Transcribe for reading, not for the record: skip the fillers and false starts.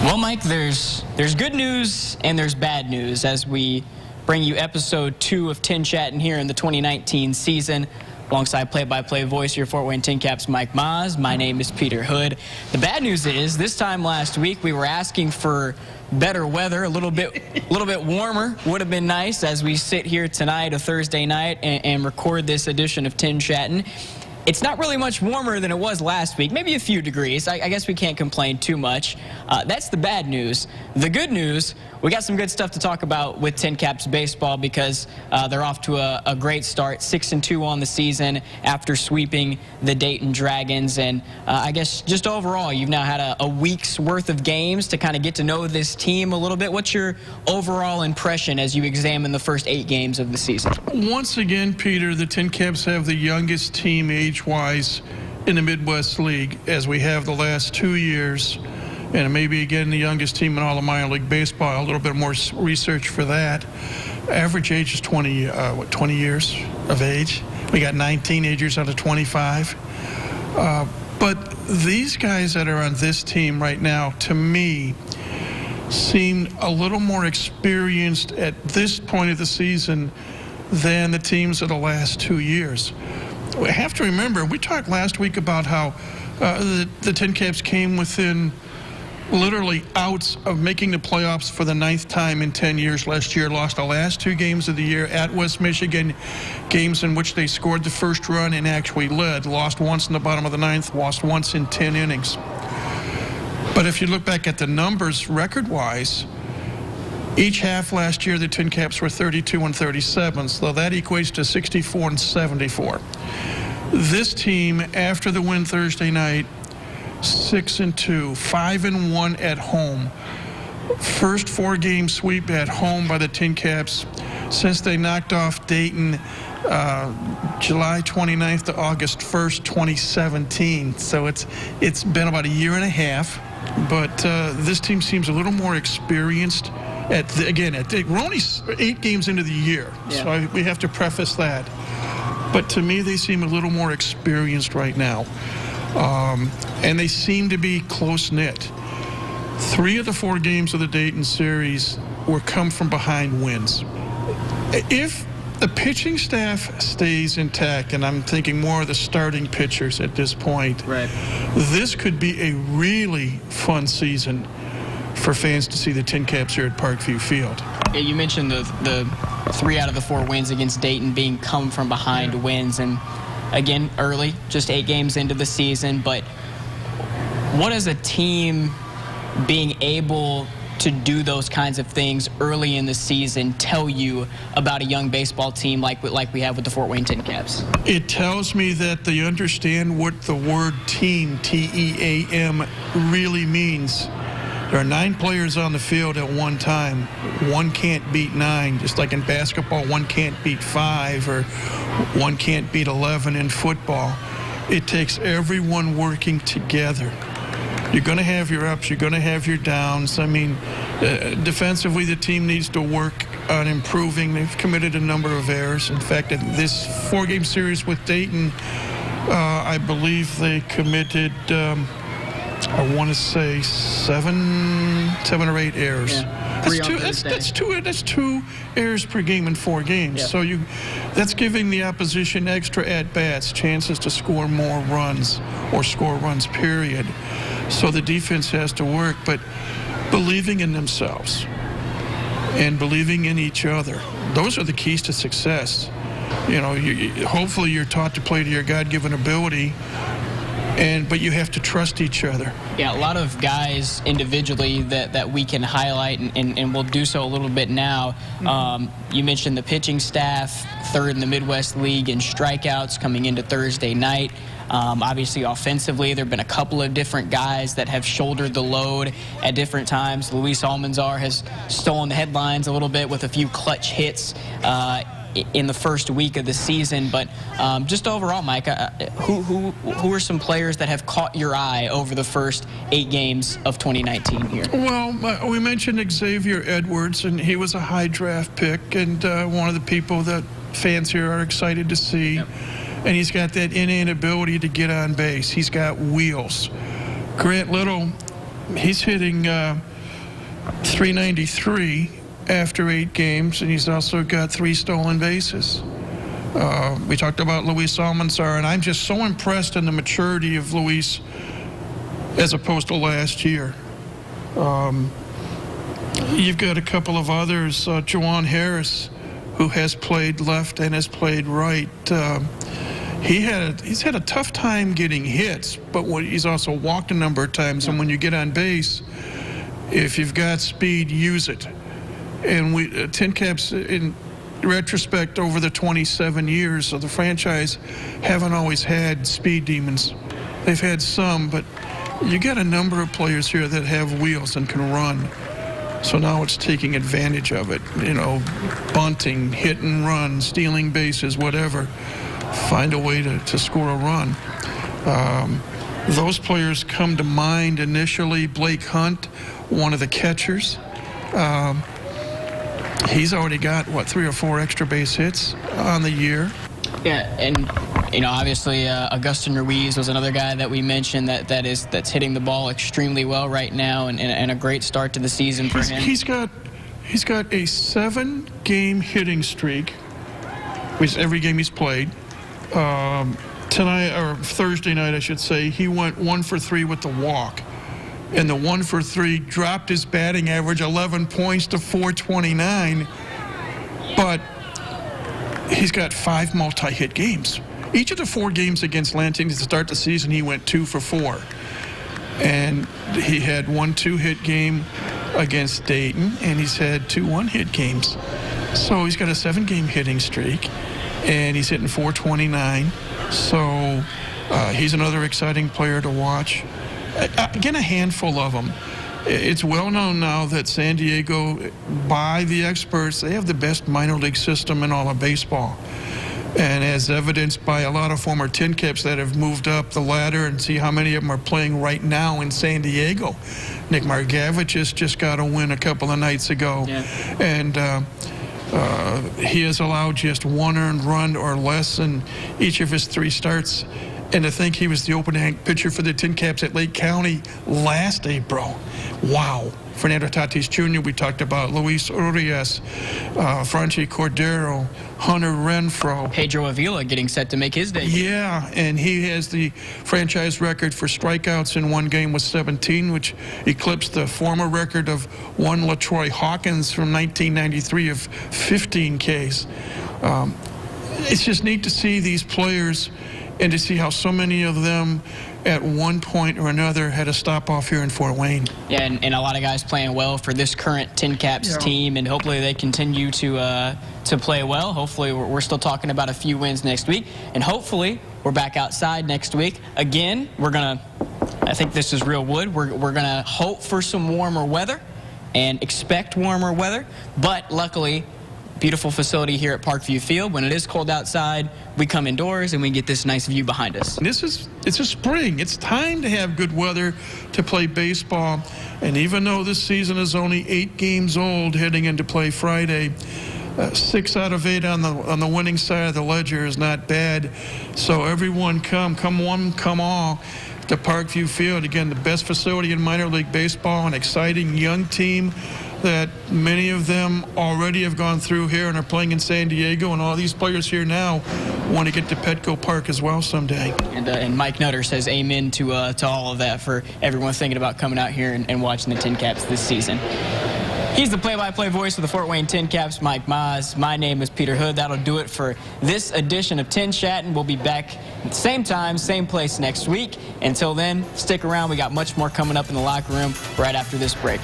Well, Mike, there's good news and there's bad news as we bring you episode 2 of TinChattin here in the 2019 season. Alongside play-by-play voice of your Fort Wayne TinCaps, Mike Maz. My name is Peter Hood. The bad news is this time last week we were asking for better weather, a little bit warmer would have been nice as we sit here tonight, a Thursday night, and record this edition of TinChattin. It's not really much warmer than it was last week, maybe a few degrees. I guess we can't complain too much. That's the bad news. The good news, we got some good stuff to talk about with TinCaps baseball because they're off to a great start, 6-2 on the season after sweeping the Dayton Dragons. And I guess just overall, you've now had a week's worth of games to kind of get to know this team a little bit. What's your overall impression as you examine the first 8 games of the season? Once again, Peter, the TinCaps have the youngest team age-wise in the Midwest League, as we have the last 2 years. And maybe, again, the youngest team in all of minor league baseball. A little bit more research for that. Average age is 20 years of age. We got 9 teenagers out of 25. But these guys that are on this team right now, to me, seem a little more experienced at this point of the season than the teams of the last 2 years. We have to remember, we talked last week about how the TinCaps came within literally outs of making the playoffs for the 9th time in 10 years last year. Lost the last 2 games of the year at West Michigan, games in which they scored the first run and actually led. Lost once in the bottom of the 9th, lost once in 10 innings. But if you look back at the numbers record-wise, each half last year the TinCaps were 32-37, so that equates to 64-74. This team, after the win Thursday night, 6-2, 5-1 at home. First 4-game sweep at home by the TinCaps since they knocked off Dayton July 29th to August 1st, 2017. So it's been about a year and a half, but this team seems a little more experienced. We're only 8 games into the year, so we have to preface that. But to me, they seem a little more experienced right now. And they seem to be close-knit. 3 of the 4 games of the Dayton series were come-from-behind wins. If the pitching staff stays intact, and I'm thinking more of the starting pitchers at this point, right, this could be a really fun season for fans to see the TinCaps here at Parkview Field. Yeah, you mentioned the 3 out of the 4 wins against Dayton being come-from-behind wins, and again, early, just 8 games into the season, but what is a team being able to do those kinds of things early in the season tell you about a young baseball team like we have with the Fort Wayne TinCaps? It tells me that they understand what the word team, T-E-A-M, really means. There are 9 players on the field at one time. 1 can't beat 9, just like in basketball, 1 can't beat 5, or 1 can't beat 11 in football. It takes everyone working together. You're going to have your ups, you're going to have your downs. I mean, defensively, the team needs to work on improving. They've committed a number of errors. In fact, in this 4-game series with Dayton, I believe they committed, I want to say 7 or 8 errors. Yeah. That's 2 errors per game in 4 games. Yeah. So that's giving the opposition extra at-bats, chances to score more runs or score runs, period. So the defense has to work, but believing in themselves and believing in each other, those are the keys to success. You know, hopefully you're taught to play to your God-given ability, but you have to trust each other. Yeah, a lot of guys individually that we can highlight, and we'll do so a little bit now. You mentioned the pitching staff, 3rd in the Midwest League in strikeouts coming into Thursday night. Obviously, offensively, there have been a couple of different guys that have shouldered the load at different times. Luis Almanzar has stolen the headlines a little bit with a few clutch hits in the first week of the season. But just overall, Mike, who are some players that have caught your eye over the first 8 games of 2019 here? Well, we mentioned Xavier Edwards, and he was a high draft pick, and one of the people that fans here are excited to see. Yep. And he's got that innate ability to get on base. He's got wheels. Grant Little, he's hitting .393 after 8 games, and he's also got 3 stolen bases. We talked about Luis Almanzar, and I'm just so impressed in the maturity of Luis as opposed to last year. You've got a couple of others, Juwan Harris, who has played left and has played right. He's had a tough time getting hits, but he's also walked a number of times, and when you get on base, if you've got speed, use it. And TinCaps, in retrospect, over the 27 years of the franchise, haven't always had speed demons. They've had some, but you got a number of players here that have wheels and can run. So now it's taking advantage of it, you know, bunting, hit and run, stealing bases, whatever. Find a way to score a run. Those players come to mind initially. Blake Hunt, one of the catchers. He's already got, 3 or 4 extra base hits on the year. Yeah, and you know, obviously Augustin Ruiz was another guy that we mentioned that's hitting the ball extremely well right now, and a great start to the season for him. He's got a 7-game hitting streak, which is every game he's played. Tonight, or Thursday night, I should say, he went 1 for 3 with the walk. And the 1 for 3 dropped his batting average 11 points to .429. But he's got 5 multi-hit games. Each of the 4 games against Lansing to start the season, he went 2 for 4. And he had 1 2-hit game against Dayton, and he's had 2 1-hit games. So he's got a 7-game hitting streak, and he's hitting .429. So he's another exciting player to watch. Again, a handful of them. It's well known now that San Diego, by the experts, they have the best minor league system in all of baseball. And as evidenced by a lot of former TinCaps that have moved up the ladder, and see how many of them are playing right now in San Diego. Nick Margavich just got a win a couple of nights ago. Yeah. And he has allowed just 1 earned run or less in each of his 3 starts. And to think he was the opening pitcher for the TinCaps at Lake County last April. Wow. Fernando Tatis Jr., we talked about, Luis Urias, Franchi Cordero, Hunter Renfroe. Pedro Avila getting set to make his debut. Yeah, and he has the franchise record for strikeouts in 1 game with 17, which eclipsed the former record of one LaTroy Hawkins from 1993 of 15 Ks. It's just neat to see these players and to see how so many of them at one point or another had a stop off here in Fort Wayne. Yeah, and a lot of guys playing well for this current TinCaps team, and hopefully they continue to play well. Hopefully we're still talking about a few wins next week, and hopefully we're back outside next week. Again, I think this is real wood, we're gonna hope for some warmer weather and expect warmer weather, but luckily, beautiful facility here at Parkview Field. When it is cold outside, we come indoors and we get this nice view behind us. It's a spring. It's time to have good weather to play baseball. And even though this season is only 8 games old heading into play Friday, 6 out of 8 on the winning side of the ledger is not bad. So everyone come one, come all to Parkview Field. Again, the best facility in minor league baseball, an exciting young team that many of them already have gone through here and are playing in San Diego, and all these players here now want to get to Petco Park as well someday. And Mike Nutter says amen to all of that, for everyone thinking about coming out here and watching the TinCaps this season. He's the play-by-play voice of the Fort Wayne TinCaps, Mike Maz. My name is Peter Hood. That'll do it for this edition of TinChattin. We'll be back at the same time, same place next week. Until then, stick around. We got much more coming up in the locker room right after this break.